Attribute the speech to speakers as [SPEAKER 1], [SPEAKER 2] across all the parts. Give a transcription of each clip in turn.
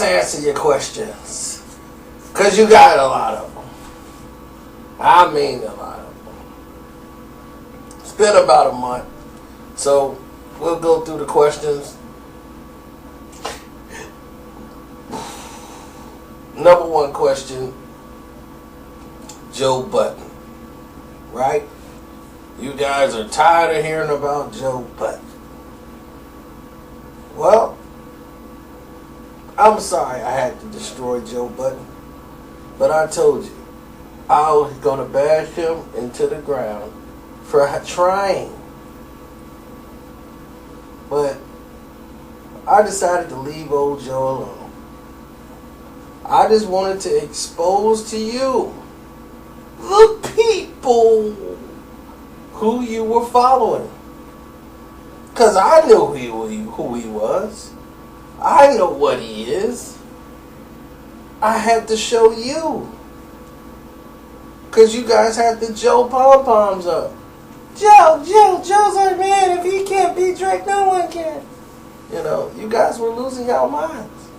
[SPEAKER 1] answer your questions. Because you got a lot of them. I mean a lot of them. It's been about a month. So we'll go through the questions. Number one question. Joe Budden. Right? You guys are tired of hearing about Joe Budden. Well, I'm sorry I had to destroy Joe Budden. But I told you, I was going to bash him into the ground for trying. But I decided to leave old Joe alone. I just wanted to expose to you the people who you were following. Because I knew who he was. I know what he is. I had to show you. Because you guys had the Joe pom-poms up. Joe's our man. If he can't beat Drake, no one can. You know, you guys were losing your minds.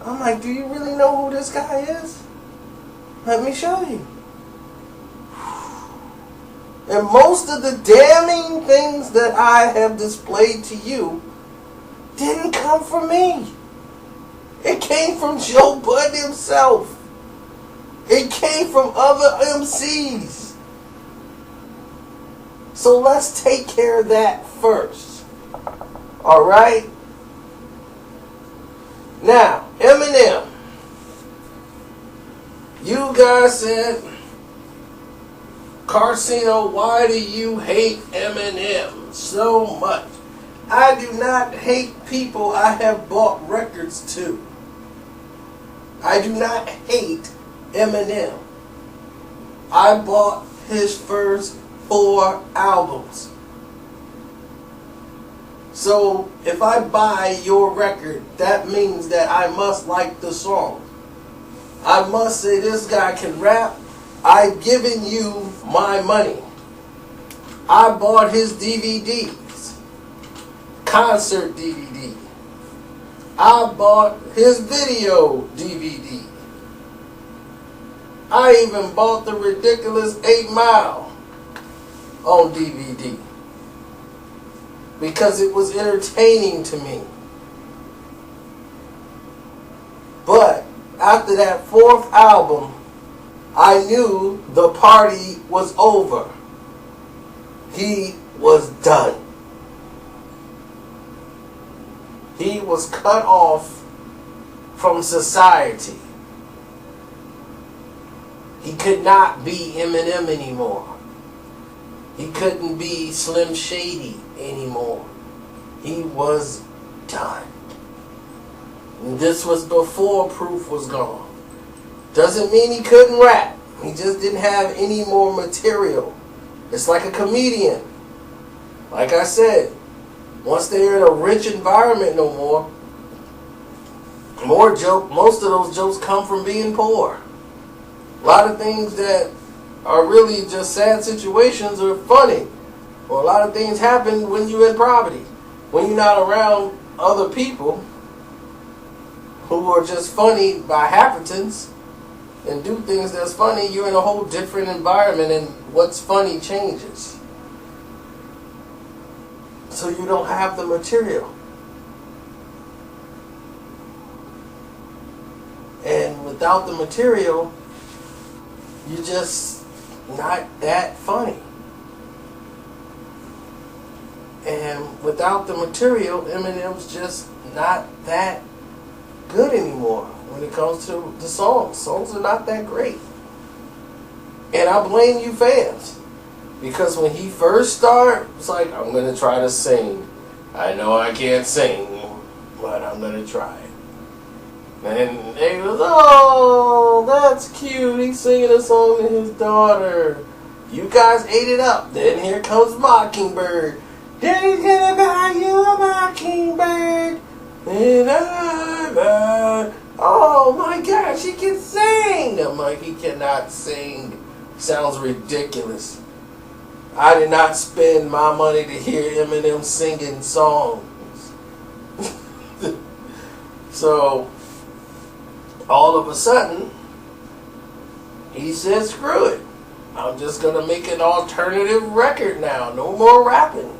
[SPEAKER 1] I'm like, do you really know who this guy is? Let me show you. And most of the damning things that I have displayed to you didn't come from me. It came from Joe Budden himself. It came from other MCs. So let's take care of that first. Alright? Now, Eminem. You guys said, Karceno, why do you hate Eminem so much? I do not hate people I have bought records to. I do not hate Eminem. I bought his first 4 albums. So if I buy your record, that means that I must like the song. I must say this guy can rap. I've given you my money. I bought his DVDs. Concert DVD. I bought his video DVD. I even bought the ridiculous 8 Mile on DVD. Because it was entertaining to me. But after that 4th album, I knew the party was over. He was done. He was cut off from society. He could not be Eminem anymore. He couldn't be Slim Shady anymore. He was done. And this was before Proof was gone. Doesn't mean he couldn't rap. He just didn't have any more material. It's like a comedian. Like I said, once they're in a rich environment no more, most of those jokes come from being poor. A lot of things that are really just sad situations are funny. Or a lot of things happen when you're in poverty. When you're not around other people who are just funny by happenstance and do things that's funny, you're in a whole different environment and what's funny changes. So you don't have the material. And without the material, you're just not that funny. And without the material, Eminem's just not that good anymore when it comes to the songs. Songs are not that great. And I blame you fans. Because when he first started, it's like, I'm going to try to sing. I know I can't sing, but I'm going to try. And they was, oh, that's cute. He's singing a song to his daughter. You guys ate it up. Then here comes Mockingbird. Daddy's gonna buy you a mockingbird. And oh my gosh, he can sing. I'm like, he cannot sing. Sounds ridiculous. I did not spend my money to hear Eminem singing songs. So, all of a sudden, he said, screw it. I'm just going to make an alternative record now. No more rapping.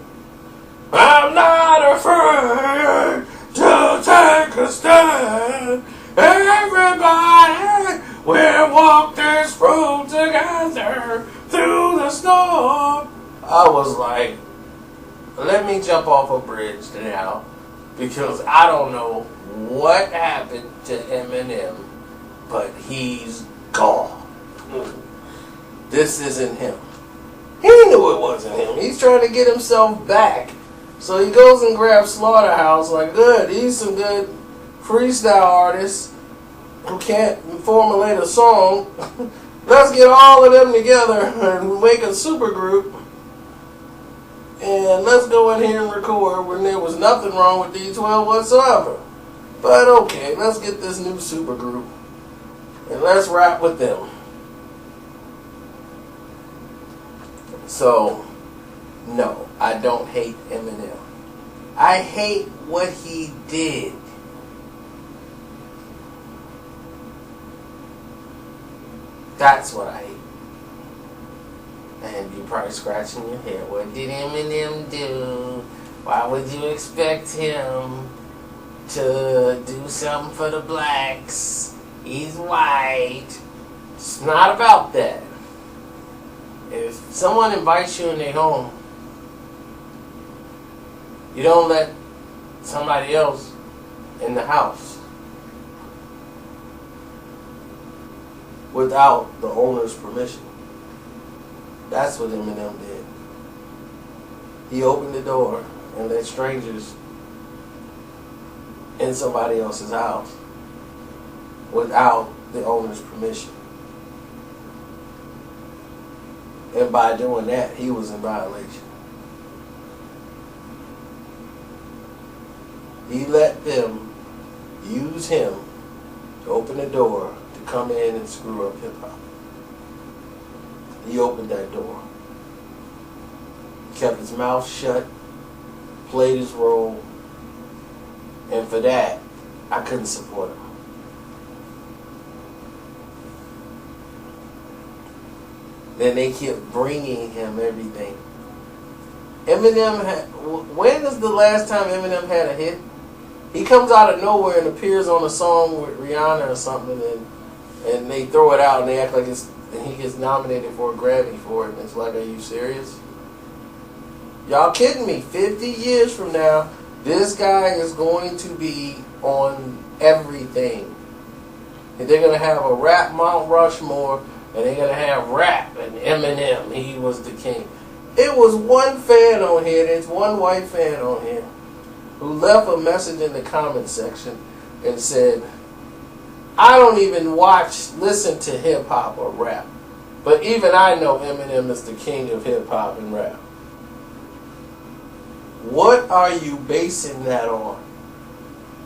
[SPEAKER 1] I'm not afraid to take a stand. Everybody, we'll walk this road together through the storm. I was like, let me jump off a bridge now, because I don't know what happened to Eminem, but he's gone. This isn't him. He knew it wasn't him. He's trying to get himself back. So he goes and grabs Slaughterhouse, like, good, he's some good freestyle artists who can't formulate a song. Let's get all of them together and make a super group. And let's go in here and record when there was nothing wrong with D12 whatsoever. But okay, let's get this new super group and let's rap with them. So, no, I don't hate Eminem. I hate what he did. That's what I hate. And you're probably scratching your head. What did Eminem do? Why would you expect him to do something for the blacks? He's white. It's not about that. If someone invites you in their home, you don't let somebody else in the house without the owner's permission. That's what Eminem did. He opened the door and let strangers in somebody else's house without the owner's permission. And by doing that, he was in violation. He let them use him to open the door to come in and screw up hip-hop. He opened that door. He kept his mouth shut, played his role, and for that, I couldn't support him. Then they kept bringing him everything. Eminem had, when is the last time Eminem had a hit? He comes out of nowhere and appears on a song with Rihanna or something, and they throw it out and they act like it's, and he gets nominated for a Grammy for it, and it's like, are you serious? Y'all kidding me? 50 years from now, this guy is going to be on everything. And they're going to have a rap Mount Rushmore, and they're going to have rap and Eminem. He was the king. It was one fan on here, there's one white fan on here, who left a message in the comment section and said, I don't even listen to hip-hop or rap, but even I know Eminem is the king of hip-hop and rap. What are you basing that on?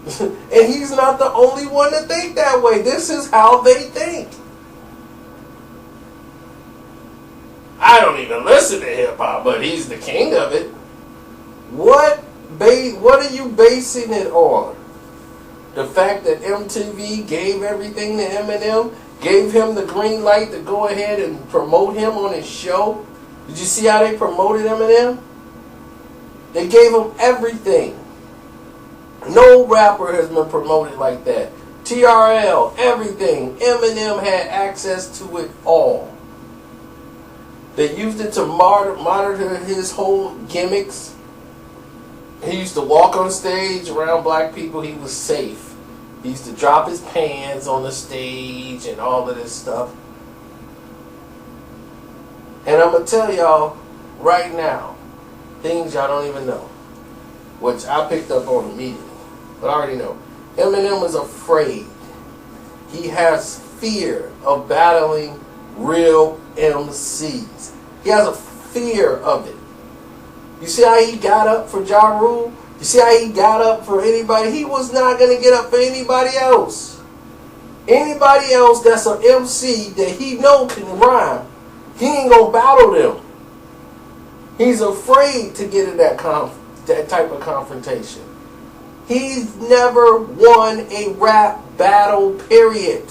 [SPEAKER 1] And he's not the only one to think that way. This is how they think. I don't even listen to hip-hop, but he's the king of it. What are you basing it on? The fact that MTV gave everything to Eminem, gave him the green light to go ahead and promote him on his show? Did you see how they promoted Eminem? They gave him everything. No rapper has been promoted like that. TRL, everything. Eminem had access to it all. They used it to monitor his whole gimmicks. He used to walk on stage around black people. He was safe. He used to drop his pants on the stage and all of this stuff. And I'm going to tell y'all right now, things y'all don't even know, which I picked up on immediately, but I already know. Eminem is afraid. He has fear of battling real MCs. He has a fear of it. You see how he got up for Ja Rule? You see how he got up for anybody? He was not going to get up for anybody else. Anybody else that's an MC that he know can rhyme, he ain't going to battle them. He's afraid to get in that type of confrontation. He's never won a rap battle, period.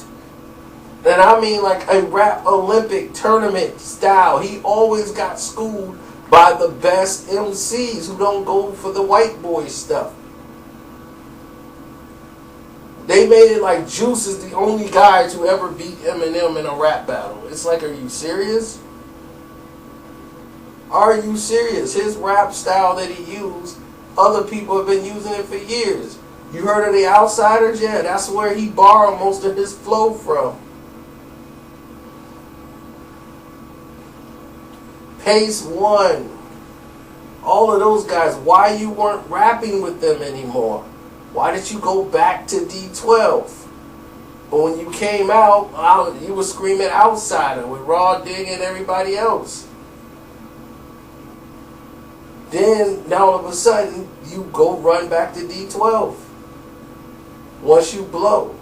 [SPEAKER 1] And I mean like a rap Olympic tournament style. He always got schooled by the best MCs who don't go for the white boy stuff. They made it like Juice is the only guy to ever beat Eminem in a rap battle. It's like, are you serious? Are you serious? His rap style that he used, other people have been using it for years. You heard of The Outsiders? Yeah, that's where he borrowed most of his flow from. Pace One. All of those guys. Why you weren't rapping with them anymore? Why did you go back to D12? But when you came out, you were screaming Outsider with Raw Dig and everybody else. Then, now all of a sudden, you go run back to D12. Once you blow.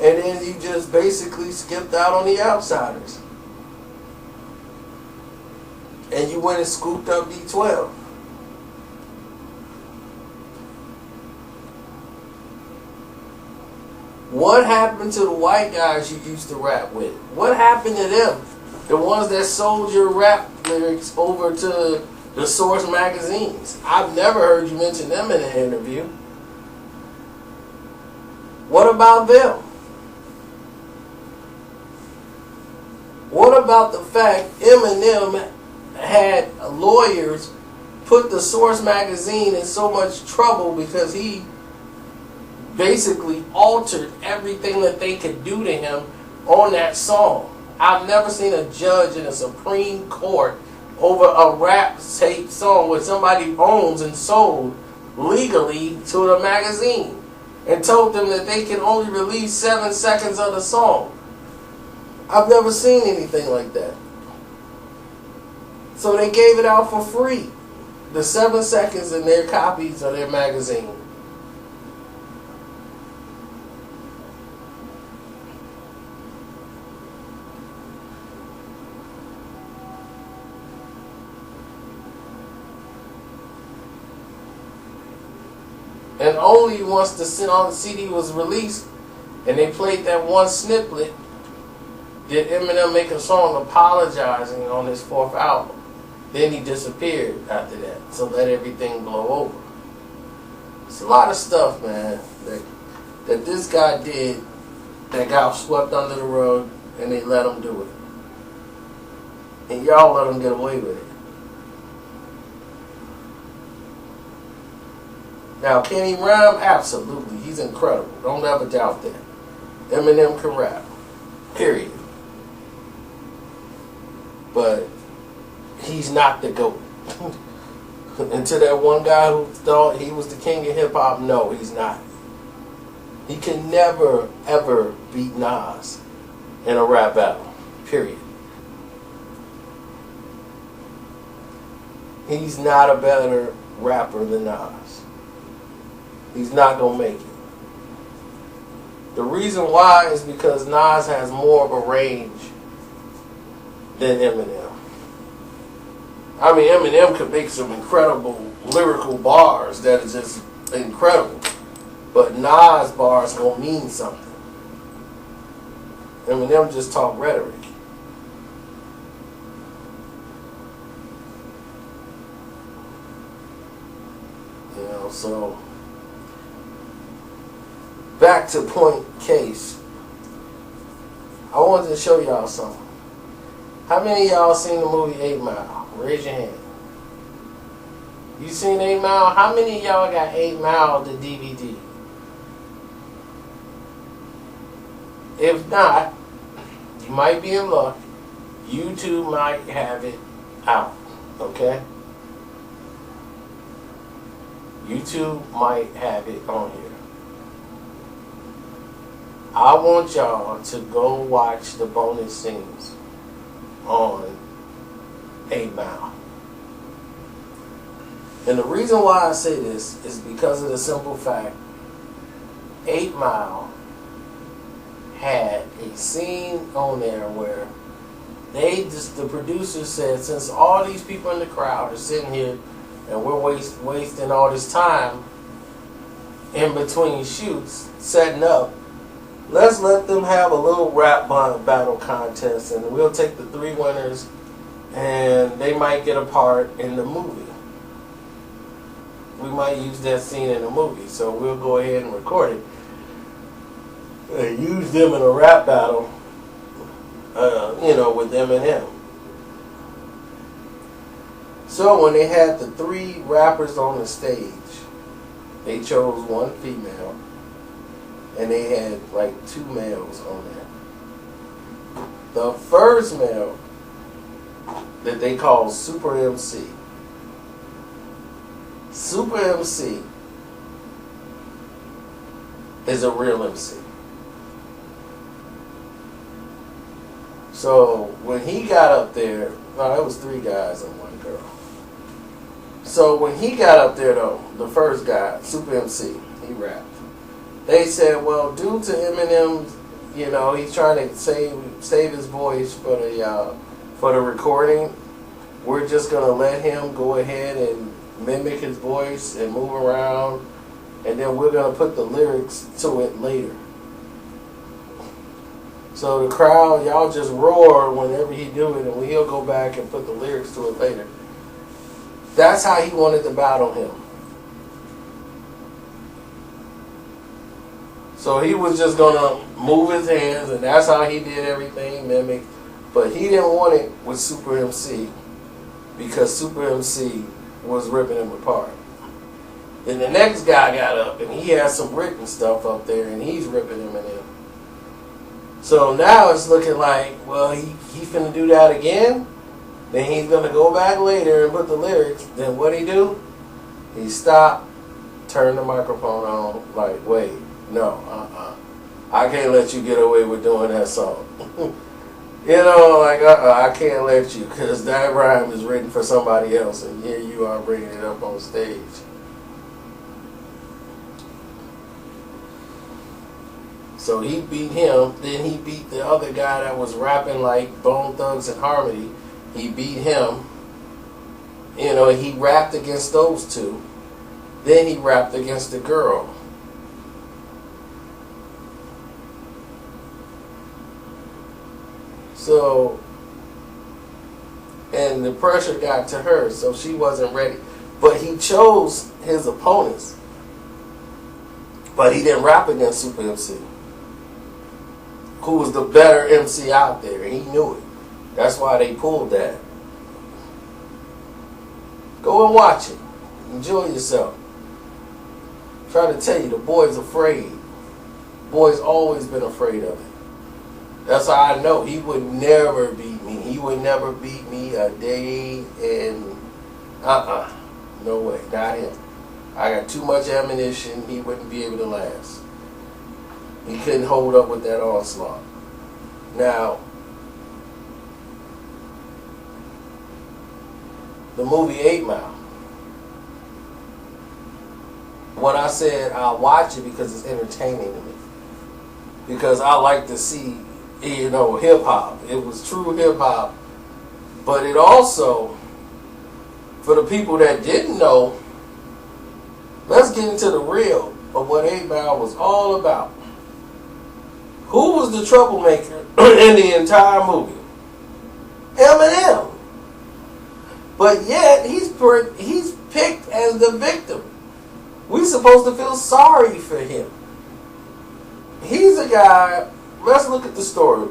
[SPEAKER 1] And then you just basically skipped out on the Outsiders. And you went and scooped up D12. What happened to the white guys you used to rap with? What happened to them? The ones that sold your rap lyrics over to the Source magazines. I've never heard you mention them in an interview. What about them? What about the fact Eminem had lawyers put the Source magazine in so much trouble because he basically altered everything that they could do to him on that song? I've never seen a judge in a Supreme Court over a rap tape song where somebody owns and sold legally to the magazine and told them that they can only release 7 seconds of the song. I've never seen anything like that. So they gave it out for free. The 7 seconds in their copies of their magazine. And only once the CD was released and they played that one snippet did Eminem make a song apologizing on his 4th album. Then he disappeared after that. So let everything blow over. It's a lot of stuff, man, that this guy did that got swept under the rug and they let him do it. And y'all let him get away with it. Now, can he rhyme? Absolutely. He's incredible. Don't ever doubt that. Eminem can rap. Period. But he's not the GOAT. And to that one guy who thought he was the king of hip-hop, no, he's not. He can never, ever beat Nas in a rap battle. Period. He's not a better rapper than Nas. He's not going to make it. The reason why is because Nas has more of a range than Eminem. I mean, Eminem could make some incredible lyrical bars that are just incredible. But Nas bars going to mean something. Eminem just talk rhetoric. You know, so back to point case. I wanted to show y'all something. How many of y'all seen the movie 8 Mile? Raise your hand. You seen 8 Mile? How many of y'all got 8 Mile the DVD? If not, you might be in luck. YouTube might have it out. Okay? YouTube might have it on here. I want y'all to go watch the bonus scenes on 8 Mile. And the reason why I say this is because of the simple fact 8 Mile had a scene on there where the producer said, since all these people in the crowd are sitting here and we're wasting all this time in between shoots, setting up. Let's let them have a little rap battle contest, and we'll take the 3 winners, and they might get a part in the movie. We might use that scene in the movie, so we'll go ahead and record it and use them in a rap battle, with Eminem. So when they had the 3 rappers on the stage, they chose 1 female, and they had like 2 males on there. The first male that they called Super MC. Super MC is a real MC. So when he got up there, it was 3 guys and 1 girl. So when he got up there though, the first guy, Super MC, he rapped. They said, well, due to Eminem, he's trying to save his voice for the recording, we're just gonna let him go ahead and mimic his voice and move around, and then we're gonna put the lyrics to it later. So the crowd, y'all just roar whenever he do it, and he'll go back and put the lyrics to it later. That's how he wanted to battle him. So he was just gonna move his hands, and that's how he did everything, mimic. But he didn't want it with Super MC because Super MC was ripping him apart. Then the next guy got up, and he had some written stuff up there, and he's ripping him in there. So now it's looking like, well, he finna do that again. Then he's gonna go back later and put the lyrics. Then what he do? He stopped, turned the microphone on, like, wait, no, I can't let you get away with doing that song. I can't let you, because that rhyme is written for somebody else, and here you are bringing it up on stage. So he beat him, then he beat the other guy that was rapping like Bone Thugs and Harmony. He beat him. He rapped against those 2. Then he rapped against the girl. So, and the pressure got to her, so she wasn't ready. But he chose his opponents. But he didn't rap against Super MC, who was the better MC out there, and he knew it. That's why they pulled that. Go and watch it. Enjoy yourself. I'm trying to tell you, the boy's afraid. Boy's always been afraid of it. That's how I know he would never beat me. He would never beat me a day in... No way. Not him. I got too much ammunition. He wouldn't be able to last. He couldn't hold up with that onslaught. Now, the movie 8 Mile. When I said I'll watch it because it's entertaining to me. Because I like to see, hip-hop. It was true hip-hop. But it also, for the people that didn't know, let's get into the real of what 8 Mile was all about. Who was the troublemaker in the entire movie? Eminem. But yet, he's picked as the victim. We're supposed to feel sorry for him. He's a guy, let's look at the story.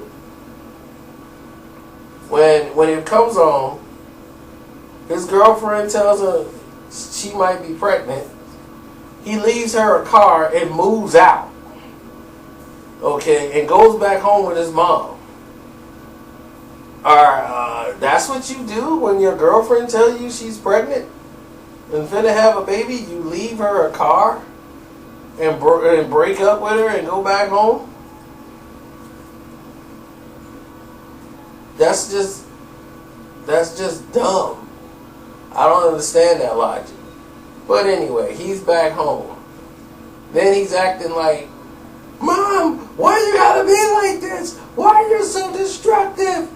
[SPEAKER 1] When it comes on, his girlfriend tells her she might be pregnant. He leaves her a car and moves out. Okay, and goes back home with his mom. That's what you do when your girlfriend tells you she's pregnant and finna have a baby? You leave her a car and break up with her and go back home? That's just dumb. I don't understand that logic. But anyway, he's back home. Then he's acting like, Mom, why you gotta be like this? Why are you so destructive?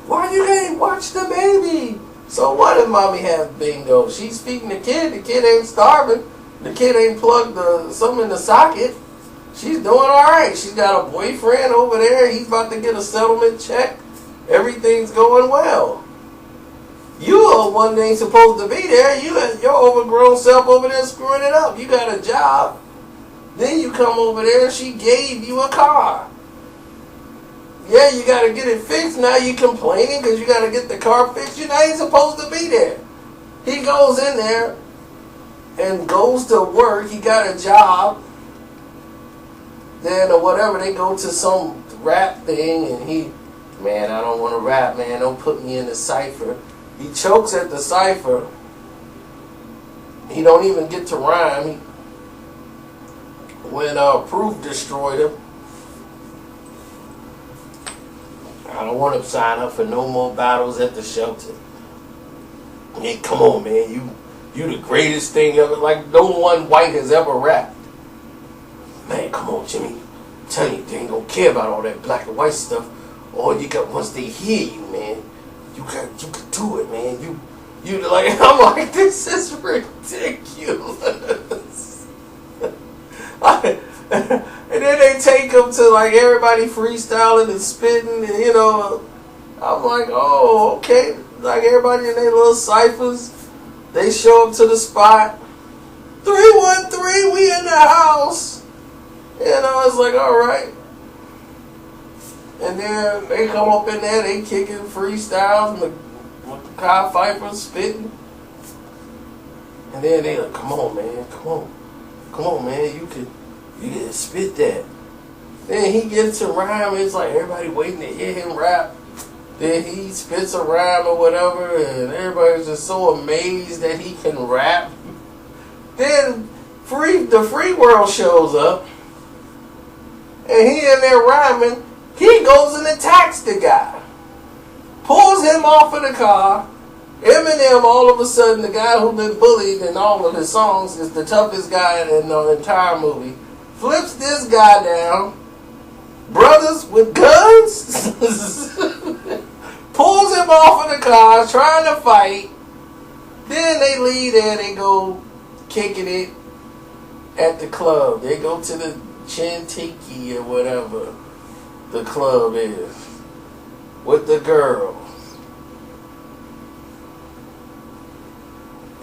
[SPEAKER 1] Why you ain't watch the baby? So what if mommy has bingo? She's feeding the kid ain't starving. The kid ain't plugged something in the socket. She's doing all right. She's got a boyfriend over there. He's about to get a settlement check. Everything's going well. You are one that ain't supposed to be there. Your overgrown self over there screwing it up. You got a job. Then you come over there and she gave you a car. Yeah, you got to get it fixed. Now you complaining because you got to get the car fixed. You ain't supposed to be there. He goes in there and goes to work. He got a job. Then or whatever, they go to some rap thing and he, man, I don't want to rap, man. Don't put me in the cipher. He chokes at the cipher. He don't even get to rhyme. When Proof destroyed him. I don't want to sign up for no more battles at the shelter. Man, come on, man. You the greatest thing ever. Like no one white has ever rapped. Man, come on, Jimmy. I'm telling you, they ain't gonna care about all that black and white stuff. All you got, once they hear you, man, you can do it, man. You like, I'm like, this is ridiculous. And then they take them to like everybody freestyling and spitting, and you know, I'm like, oh, okay. Like everybody in their little ciphers, they show up to the spot. 313, we in the house. You know, it's like, all right. And then they come up in there, they kicking freestyles, with Kyle Pfeiffer spitting. And then they like, come on, man, come on, man, you can spit that. Then he gets a rhyme, it's like everybody waiting to hear him rap. Then he spits a rhyme or whatever, and everybody's just so amazed that he can rap. Then the free world shows up, and he in there rhyming. He goes and attacks the guy, pulls him off of the car. Eminem, all of a sudden, the guy who's been bullied in all of his songs, is the toughest guy in the entire movie. Flips this guy down. Brothers with guns pulls him off of the car, trying to fight. Then they leave there. They go kicking it at the club. They go to the Chintiki or whatever the club is with the girls.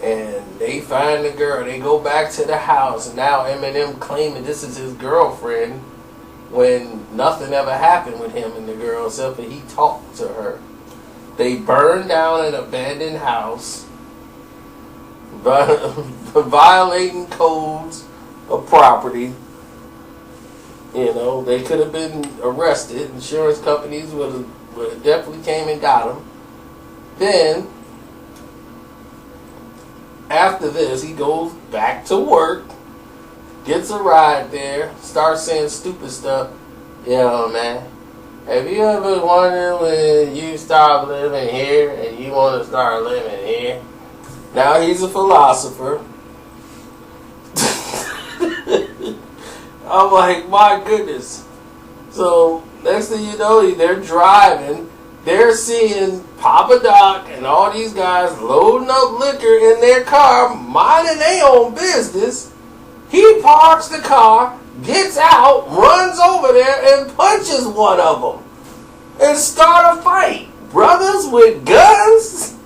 [SPEAKER 1] And they find the girl. They go back to the house. And now Eminem claiming this is his girlfriend when nothing ever happened with him and the girl except that he talked to her. They burn down an abandoned house, violating codes of property. You know, they could have been arrested. Insurance companies would have definitely came and got them. Then, after this, he goes back to work, gets a ride there, starts saying stupid stuff. Yo, man, have you ever wondered when you start living here and you want to start living here? Now he's a philosopher. I'm like, my goodness. So, next thing you know, they're driving. They're seeing Papa Doc and all these guys loading up liquor in their car, minding their own business. He parks the car, gets out, runs over there, and punches one of them. And start a fight. Brothers with guns?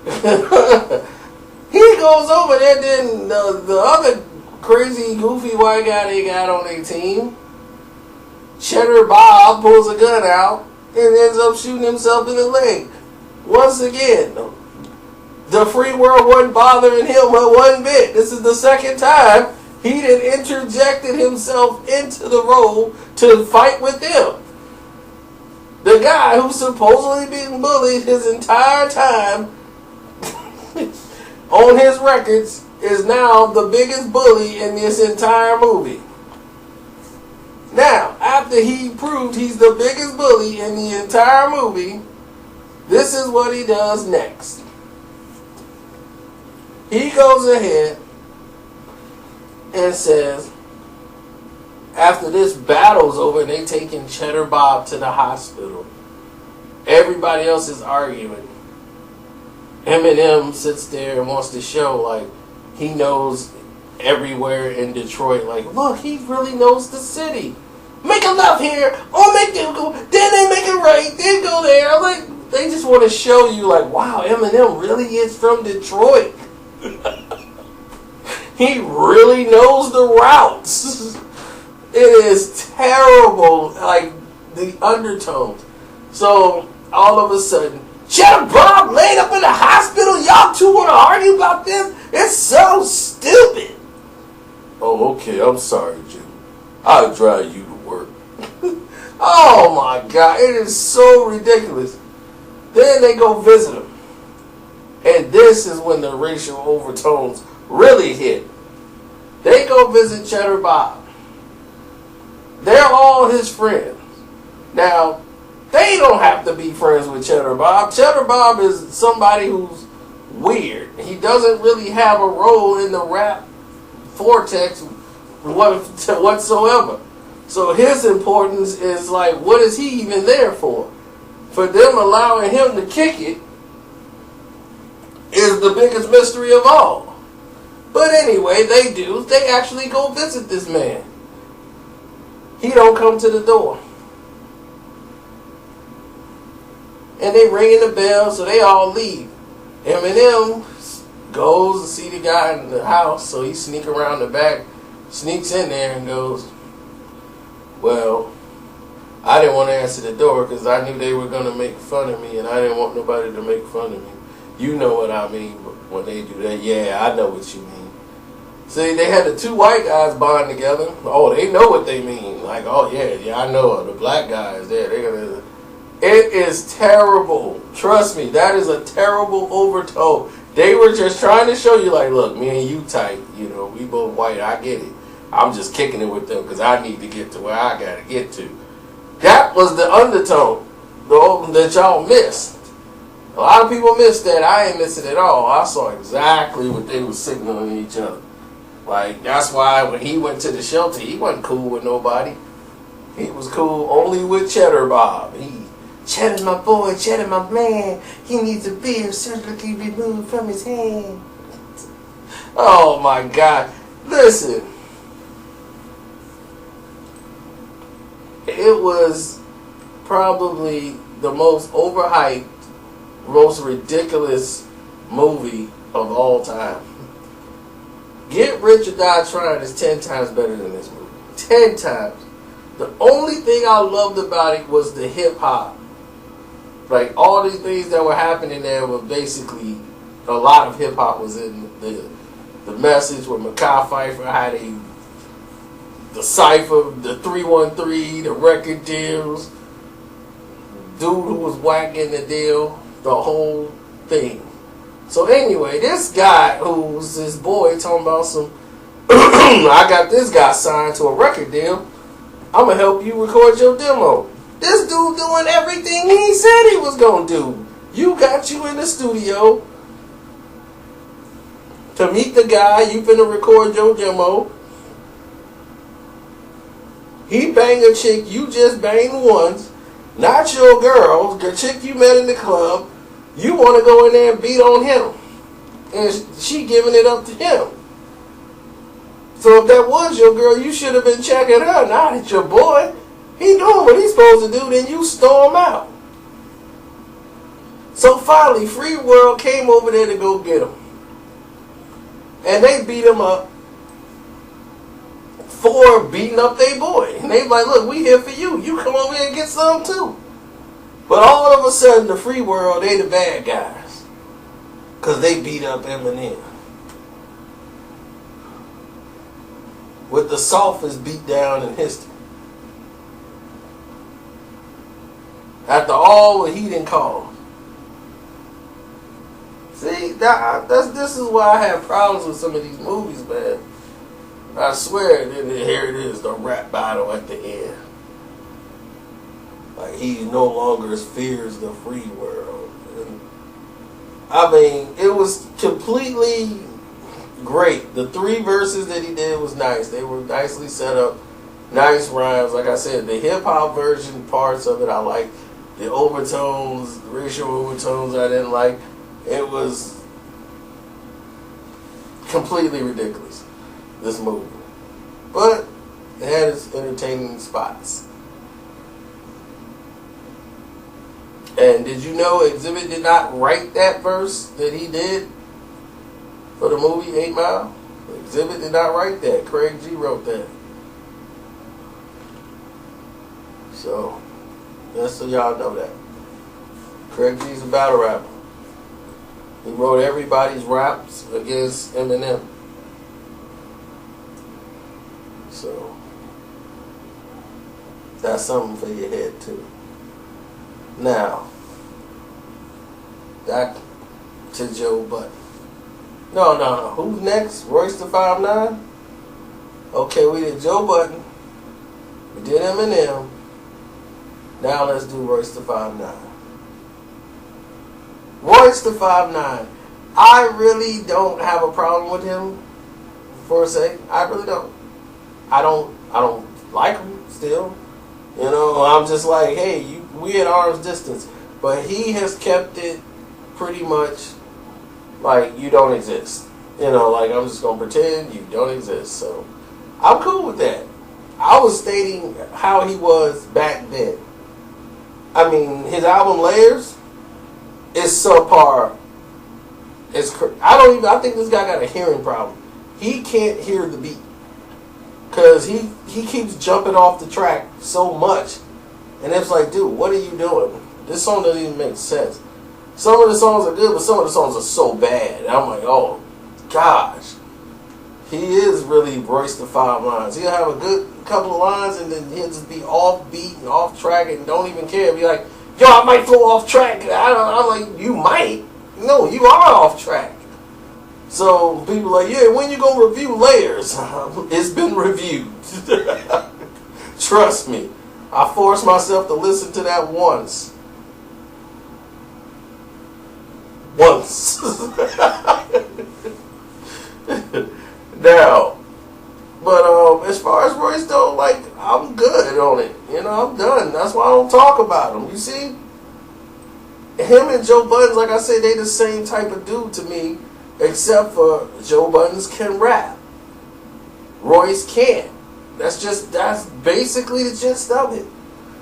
[SPEAKER 1] He goes over there, then the other crazy, goofy white guy they got on their team, Cheddar Bob, pulls a gun out and ends up shooting himself in the leg. Once again, the free world wasn't bothering him one bit. This is the second time he done interjected himself into the role to fight with them. The guy who's supposedly being bullied his entire time on his records is now the biggest bully in this entire movie. Now, after he proved he's the biggest bully in the entire movie, this is what he does next. He goes ahead and says, after this battle's over and they taking Cheddar Bob to the hospital, everybody else is arguing. Eminem sits there and wants to show like he knows everywhere in Detroit. Like, look, he really knows the city. Make a left here. Oh, make them go. Then they make a right. Then go there. I'm like, they just want to show you, like, wow, Eminem really is from Detroit. He really knows the routes. It is terrible, like, the undertones. So, all of a sudden, Cheddar Bob laid up in the hospital. Y'all two want to argue about this? It's so stupid. Oh, okay. I'm sorry, Jim. I'll drive you to work. Oh, my God. It is so ridiculous. Then they go visit him. And this is when the racial overtones really hit. They go visit Cheddar Bob. They're all his friends. Now, they don't have to be friends with Cheddar Bob. Cheddar Bob is somebody who's weird. He doesn't really have a role in the rap vortex whatsoever. So his importance is like, what is he even there for? For them allowing him to kick it is the biggest mystery of all. But anyway, they do. They actually go visit this man. He don't come to the door. And they ringing the bell, so they all leave. Eminem goes to see the guy in the house, so he sneaks around the back, sneaks in there and goes, well, I didn't want to answer the door because I knew they were going to make fun of me, and I didn't want nobody to make fun of me. You know what I mean when they do that. Yeah, I know what you mean. See, they had the two white guys bond together. Oh, they know what they mean. Like, oh, yeah, I know. The black guys, they're going to... It is terrible. Trust me, that is a terrible overtone. They were just trying to show you, like, look, me and you tight. You know, we both white. I get it. I'm just kicking it with them because I need to get to where I got to get to. That was the undertone that y'all missed. A lot of people missed that. I ain't miss it at all. I saw exactly what they were signaling each other. Like, that's why when he went to the shelter, he wasn't cool with nobody. He was cool only with Cheddar Bob. Cheddar my boy, Cheddar my man. He needs a beard surgically removed from his hand. Oh my God. Listen. It was probably the most overhyped, most ridiculous movie of all time. Get Rich or Die Trying is 10 times better than this movie. 10 times. The only thing I loved about it was the hip hop. Like, all these things that were happening there were basically, a lot of hip hop was in the message with Mekhi Phifer, how they, the cipher, the 313, the record deals, dude who was whacking the deal, the whole thing. So anyway, this guy who's his boy talking about some, I got this guy signed to a record deal. I'm going to help you record your demo. This dude doing everything he said he was going to do. You got you in the studio to meet the guy. You finna record your demo. He banged a chick you just banged once. Not your girl. The chick you met in the club. You want to go in there and beat on him. And she giving it up to him. So if that was your girl, you should have been checking her. Not it's your boy. He doing what he's supposed to do, then you storm out. So finally, Free World came over there to go get him. And they beat him up for beating up their boy. And they like, look, we here for you. You come over here and get some too. But all of a sudden, the Free World, they the bad guys. Because they beat up Eminem. With the softest beat down in history. After all what he didn't cause. See, this is why I have problems with some of these movies, man. I swear, here it is, the rap battle at the end. Like, he no longer fears the free world. And, I mean, it was completely great. The 3 verses that he did was nice. They were nicely set up. Nice rhymes. Like I said, the hip-hop version parts of it I liked. The overtones, the racial overtones I didn't like. It was completely ridiculous. this movie. But it had its entertaining spots. And did you know Exhibit did not write that verse that he did for the movie 8 Mile? Exhibit did not write that. Craig G wrote that. So, just so y'all know that. Craig G's a battle rapper. He wrote everybody's raps against Eminem. So, that's something for your head too. Now, back to Joe Budden. No. Who's next? Royce the 5'9"? Okay, we did Joe Budden. We did Eminem. Now let's do Royce the 5'9". Royce the 5'9". I really don't have a problem with him, for a sake. I really don't. I don't like him still. You know, I'm just like, hey, we at arm's distance. But he has kept it pretty much like you don't exist. You know, like I'm just going to pretend you don't exist. So I'm cool with that. I was stating how he was back then. I mean, his album Layers is subpar. I think this guy got a hearing problem. He can't hear the beat. Because he keeps jumping off the track so much. And it's like, dude, what are you doing? This song doesn't even make sense. Some of the songs are good, but some of the songs are so bad. And I'm like, oh, gosh. He is really Royce the 5 lines. He'll have a good couple of lines, and then he'll just be off beat and off track and don't even care. Be like, yo, I might flow off track. I'm like, you might. No, you are off track. So people are like, yeah, when you gonna review Layers? It's been reviewed. Trust me. I forced myself to listen to that once. Now, but as far as Royce though, like, I'm good on it. You know, I'm done. That's why I don't talk about him. You see, him and Joe Budden, like I said, they the same type of dude to me, except for Joe Budden can rap. Royce can't. That's basically the gist of it.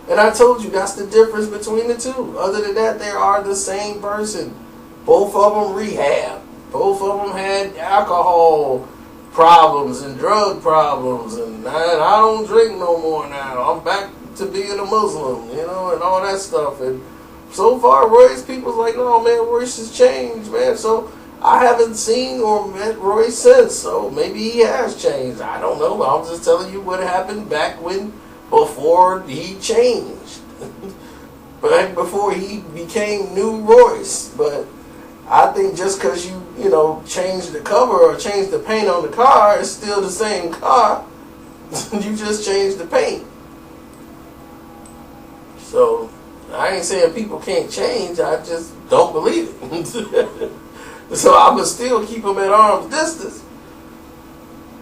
[SPEAKER 1] And I told you that's the difference between the two. Other than that, they are the same person. Both of them rehab. Both of them had alcohol problems and drug problems, and I don't drink no more now. I'm back to being a Muslim, you know, and all that stuff. And so far, Royce, people's like, no, man, Royce has changed, man. So I haven't seen or met Royce since, so maybe he has changed. I don't know. I'm just telling you what happened back before he changed. Back before he became new Royce. But I think just because you change the cover or change the paint on the car, it's still the same car. You just changed the paint. So I ain't saying people can't change. I just don't believe it. So I would still keep them at arm's distance.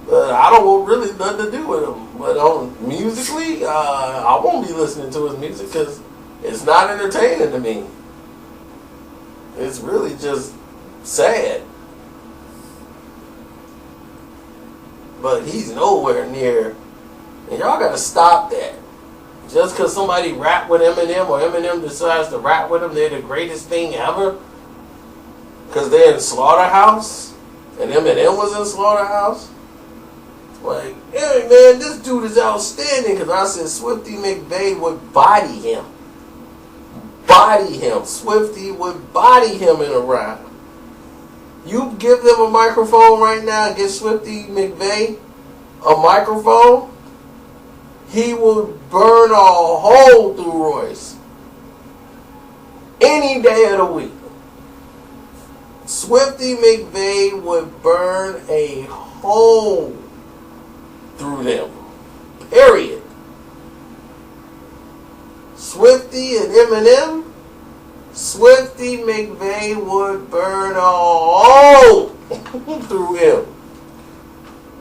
[SPEAKER 1] But I don't want really nothing to do with him. But musically, I won't be listening to his music because it's not entertaining to me. It's really just sad. But he's nowhere near. And y'all gotta stop that. Just because somebody rap with Eminem or Eminem decides to rap with him, they're the greatest thing ever. Because they're in Slaughterhouse. And Eminem was in Slaughterhouse. Like, hey man, this dude is outstanding. Because I said Swifty McVeigh would body him. Body him. Swifty would body him in a rap. You give them a microphone right now and get Swifty McVeigh a microphone, he will burn a hole through Royce. Any day of the week. Swifty McVeigh would burn a hole through them. Period. Swifty and Eminem, Swifty McVeigh would burn a hole through him.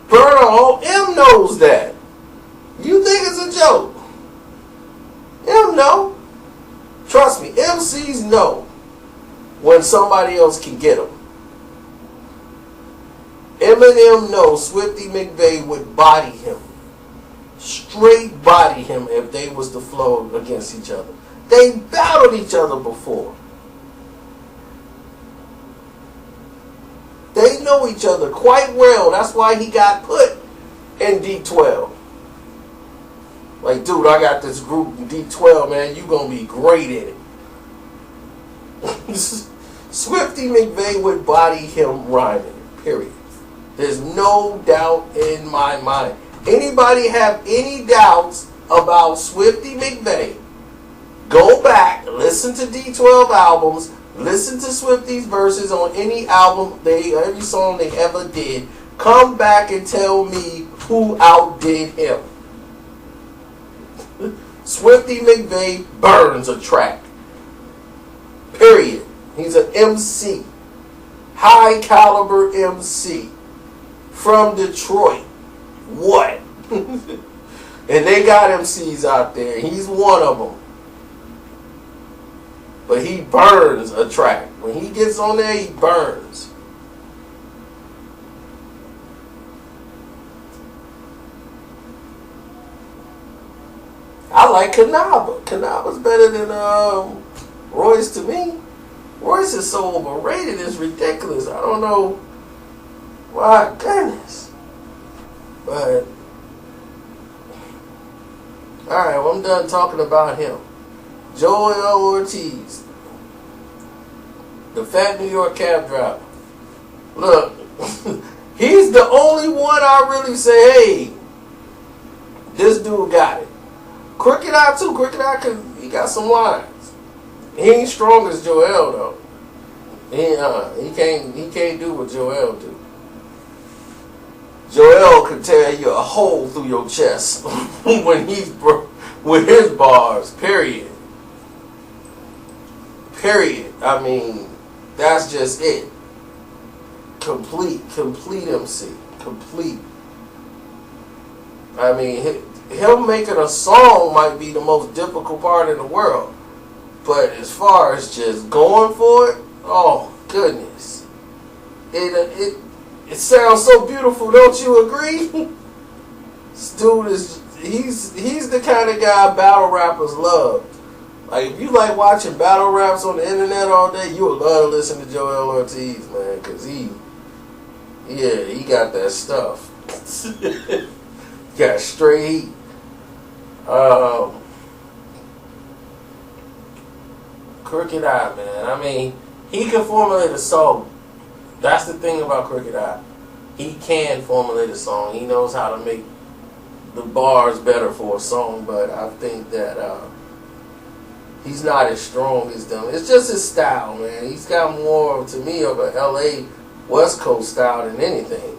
[SPEAKER 1] Burn a hole. M knows that. You think it's a joke? M know. Trust me, MCs know when somebody else can get them. Eminem knows Swifty McVeigh would body him. Straight body him if they was to flow against each other. They battled each other before. They know each other quite well. That's why he got put in D12. Like, dude, I got this group in D12, man. You gonna be great in it. Swifty McVeigh would body him rhyming. Period. There's no doubt in my mind. Anybody have any doubts about Swifty McVeigh? Go back, listen to D12 albums, listen to Swifty's verses on any album, every song they ever did. Come back and tell me who outdid him. Swifty McVeigh burns a track. Period. He's an MC. High caliber MC. From Detroit. What? And they got MCs out there. He's one of them. But he burns a track. When he gets on there, he burns. I like Kanaba. Kanaba's better than Royce to me. Royce is so overrated, it's ridiculous. I don't know. My goodness. But, alright, well, I'm done talking about him. Joel Ortiz, the fat New York cab driver. Look, he's the only one I really say, hey, this dude got it. Crooked Eye too. Crooked Eye, he got some lines. He ain't strong as Joel though. He can't do what Joel do. Joel can tear you a hole through your chest when he's with his bars. Period. I mean, that's just it. Complete MC. Complete. I mean, him making a song might be the most difficult part in the world. But as far as just going for it, oh goodness. It sounds so beautiful, don't you agree? This dude he's the kind of guy battle rappers love. Like, if you like watching battle raps on the internet all day, you would love to listen to Joel Ortiz, man, because he got that stuff. Got straight heat. Crooked Eye, man. I mean, he can formulate a song. That's the thing about Crooked Eye. He can formulate a song. He knows how to make the bars better for a song, but I think that he's not as strong as them. It's just his style, man. He's got more, to me, of a LA West Coast style than anything.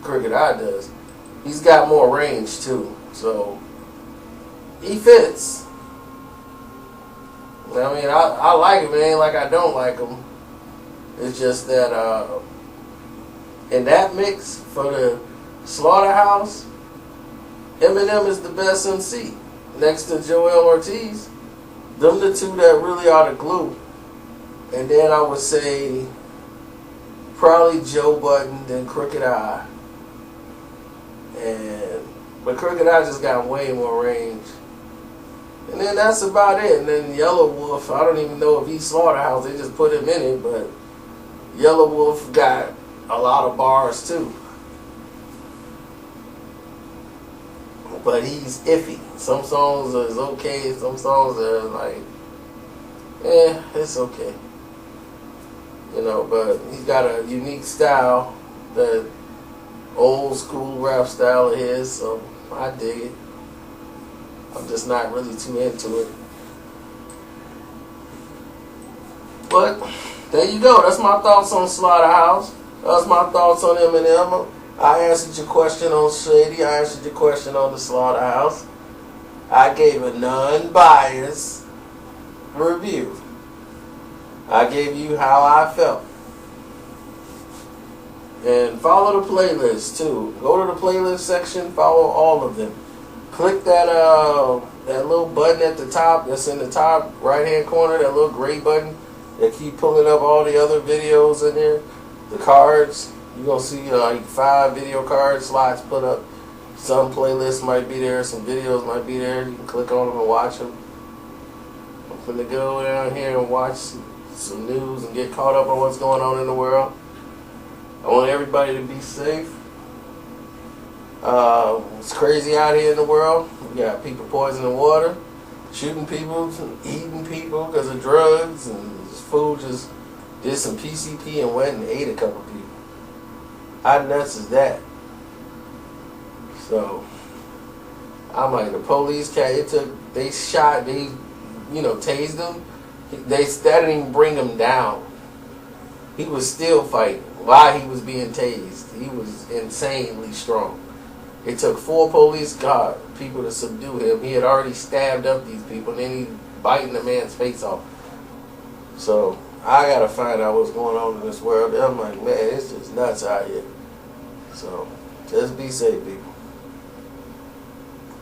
[SPEAKER 1] Crooked Eye does. He's got more range, too. So, he fits. I mean, I like him. It ain't like I don't like him. It's just that in that mix for the Slaughterhouse, Eminem is the best MC. Next to Joel Ortiz. Them the two that really are the glue. And then I would say probably Joe Budden, then Crooked Eye. But Crooked Eye just got way more range. And then that's about it. And then Yellow Wolf, I don't even know if he's Slaughterhouse. They just put him in it. But Yellow Wolf got a lot of bars too. But he's iffy. Some songs is okay. Some songs are like, it's okay. You know, but he's got a unique style, that old school rap style of his, so I dig it. I'm just not really too into it. But there you go. That's my thoughts on Slaughterhouse. That's my thoughts on Eminem. I answered your question on Shady. I answered your question on the Slaughterhouse. I gave a non-biased review. I gave you how I felt. And follow the playlist too. Go to the playlist section. Follow all of them. Click that little button at the top. That's in the top right hand corner. That little gray button that keep pulling up all the other videos in there. The cards. You're going to see like 5 video card slots put up. Some playlists might be there, some videos might be there. You can click on them and watch them. I'm finna go down here and watch some news and get caught up on what's going on in the world. I want everybody to be safe. It's crazy out here in the world. We got people poisoning water, shooting people, eating people because of drugs, and this fool just did some PCP and went and ate a couple people. How nuts is that? So I'm like, the police they shot, they tased him. They didn't even bring him down. He was still fighting while he was being tased. He was insanely strong. It took 4 police people to subdue him. He had already stabbed up these people, and then he biting the man's face off. So I gotta find out what's going on in this world. I'm like, man, it's just nuts out here. So just be safe, people.